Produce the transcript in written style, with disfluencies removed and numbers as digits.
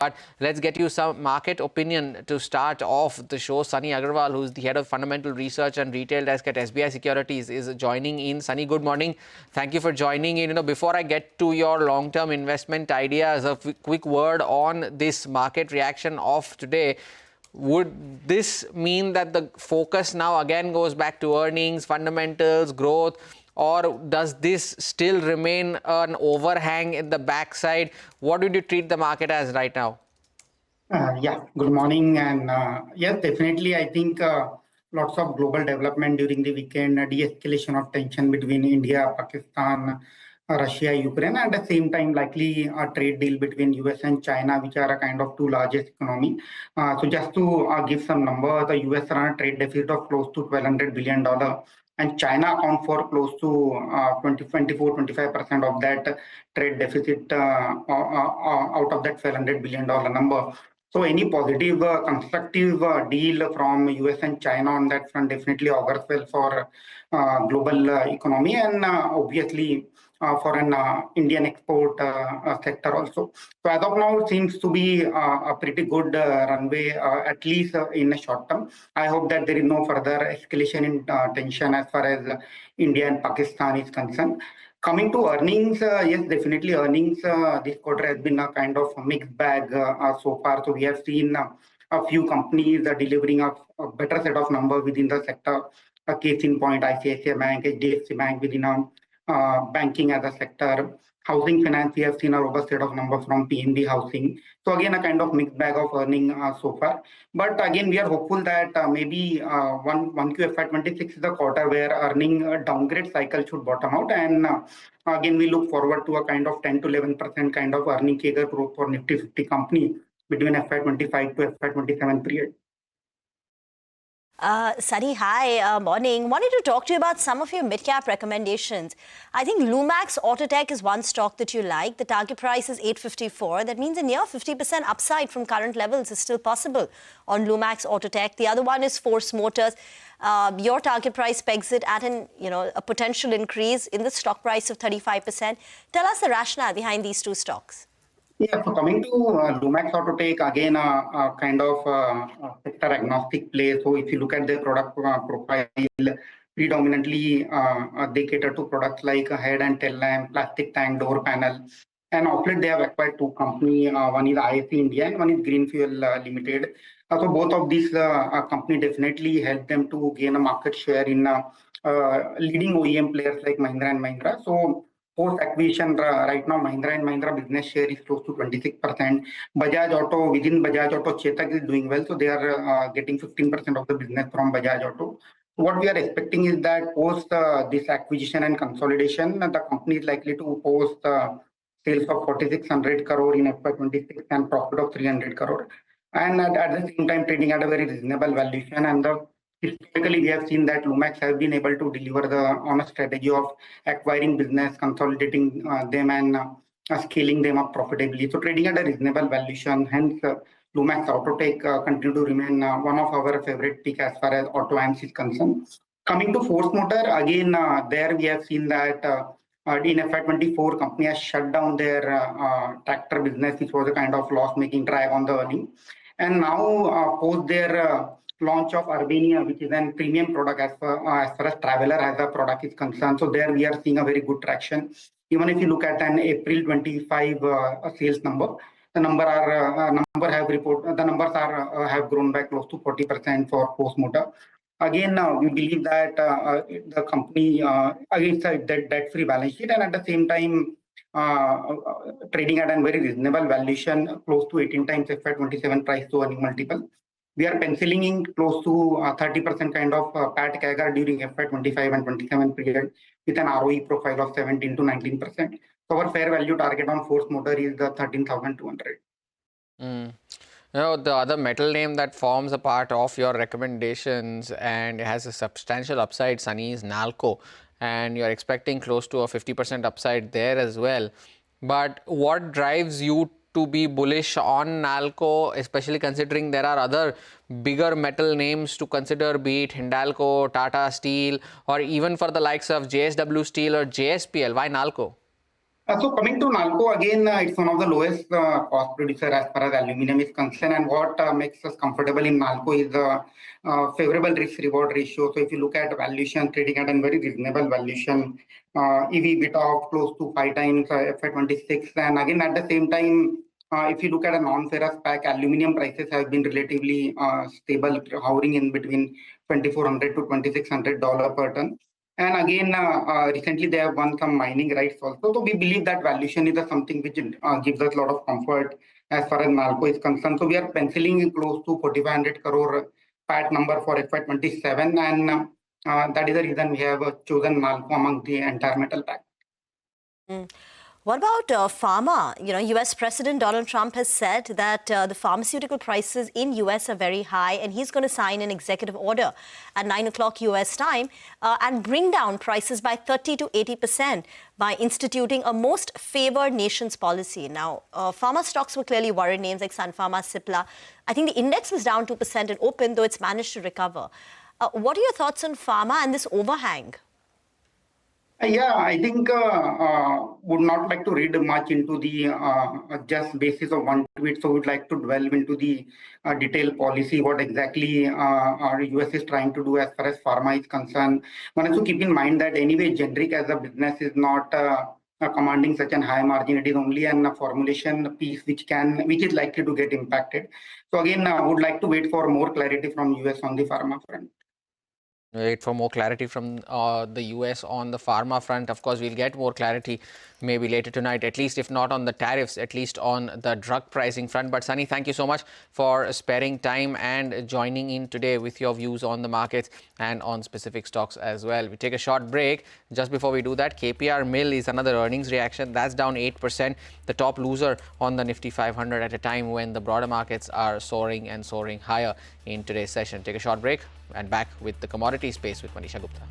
But let's get you some market opinion to start off the show. Sunny Agarwal, who's the head of fundamental research and retail desk at SBI Securities, is joining in. Sunny, good morning. Thank you for joining in. Before I get to your long-term investment ideas, a quick word on this market reaction of today. Would this mean that the focus now again goes back to earnings, fundamentals, growth? Or does this still remain an overhang in the backside? What would you treat the market as right now? Yeah, good morning. And yes, definitely, I think lots of global development during the weekend, de-escalation of tension between India, Pakistan, Russia, Ukraine, and at the same time, likely a trade deal between US and China, which are a kind of two largest economy. So just to give some number, the US run a trade deficit of close to $1,200 billion. And China account for close to 24-25% of that trade deficit out of that $1,200 billion number. So any positive, constructive deal from US and China on that front definitely augurs well for global economy and obviously for an Indian export sector also. So as of now, it seems to be a pretty good runway, at least in the short term. I hope that there is no further escalation in tension as far as India and Pakistan is concerned. Coming to earnings, yes, definitely earnings this quarter has been a kind of a mixed bag so far. So we have seen a few companies delivering a better set of numbers within the sector. A case in point, ICICI Bank, HDFC Bank within banking as a sector. Housing finance, we have seen a robust set of numbers from PNB Housing. So again, a kind of mixed bag of earning so far. But again, we are hopeful that maybe 1Q FY26 is the quarter where earning downgrade cycle should bottom out. And again, we look forward to a kind of 10 to 11% kind of earning CAGR growth for Nifty 50 company between FY25 to FY27 period. Sunny, hi, morning. Wanted to talk to you about some of your mid-cap recommendations. I think Lumax Autotech is one stock that you like. The target price is 854. That means a near 50% upside from current levels is still possible on Lumax Autotech. The other one is Force Motors. Your target price pegs it at a potential increase in the stock price of 35%. Tell us the rationale behind these two stocks. Yeah, so coming to Lumax Autotech, again, a kind of sector agnostic play. So if you look at their product profile, predominantly they cater to products like a head and tail lamp, plastic tank, door panel. And of late, they have acquired two companies. One is IAC India and one is Green Fuel Limited. So both of these companies definitely help them to gain a market share in leading OEM players like Mahindra and Mahindra. So post-acquisition, right now, Mahindra and Mahindra business share is close to 26%. Bajaj Auto, within Bajaj Auto, Chetak is doing well. So they are getting 15% of the business from Bajaj Auto. What we are expecting is that post this acquisition and consolidation, the company is likely to post sales of 4,600 crore in FY26 and profit of 300 crore. And at the same time, trading at a very reasonable valuation. And historically, we have seen that Lumax has been able to deliver on a strategy of acquiring business, consolidating them, and scaling them up profitably. So trading at a reasonable valuation. Hence, Lumax Autotech continue to remain one of our favorite pick as far as auto AMS is concerned. Coming to Force Motor, again, there we have seen that in FY24, company has shut down their tractor business, which was a kind of loss-making drag on the earning. And now, post their launch of Urbania, which is a premium product as far as Traveler as a product is concerned. So there we are seeing a very good traction. Even if you look at an April 25 sales number, the numbers have grown by close to 40% for Force Motor. Again, we believe that the company against a debt-free balance sheet and at the same time trading at a very reasonable valuation, close to 18 times FY27 price to earning multiple. We are penciling in close to 30% kind of PAT CAGR during FY25 and 27 period with an ROE profile of 17 to 19%. So our fair value target on Force Motor is the 13,200. The other metal name that forms a part of your recommendations and has a substantial upside, Sunny, is Nalco. And you're expecting close to a 50% upside there as well. But what drives you to be bullish on Nalco, especially considering there are other bigger metal names to consider, be it Hindalco, Tata Steel, or even for the likes of JSW Steel or JSPL? Why Nalco? So coming to Nalco, again, it's one of the lowest cost producer as far as aluminum is concerned. And what makes us comfortable in Nalco is the favorable risk-reward ratio. So if you look at valuation, trading at a very reasonable valuation, EV/EBITDA of close to 5 times FY26. And again, at the same time, if you look at a non-ferrous pack, aluminum prices have been relatively stable, hovering in between $2,400 to $2,600 per ton. And again, recently they have won some mining rights also. So we believe that valuation is something which gives us a lot of comfort as far as Nalco is concerned. So we are penciling in close to 4,500 crore PAT number for FY27. And that is the reason we have chosen Nalco among the entire metal pack. What about pharma? US President Donald Trump has said that the pharmaceutical prices in US are very high, and he's going to sign an executive order at 9 o'clock US time and bring down prices by 30 to 80% by instituting a most favored nations policy. Now, pharma stocks were clearly worried, names like Sun Pharma, Cipla. I think the index was down 2% in open, though it's managed to recover. What are your thoughts on pharma and this overhang? Yeah, I think would not like to read much into the just basis of one tweet. So would like to delve into the detailed policy, what exactly our US is trying to do as far as pharma is concerned. One has to keep in mind that anyway, generic as a business is not commanding such an high margin. It is only a formulation piece which is likely to get impacted. So again, would like to wait for more clarity from US on the pharma front. Wait for more clarity from the US on the pharma front. Of course, we'll get more clarity maybe later tonight, at least if not on the tariffs, at least on the drug pricing front. But Sunny, thank you so much for sparing time and joining in today with your views on the markets and on specific stocks as well. We take a short break. Just before we do that, KPR Mill is another earnings reaction. That's down 8%, the top loser on the Nifty 500 at a time when the broader markets are soaring and soaring higher in today's session. Take a short break and back with the commodity space with Manisha Gupta.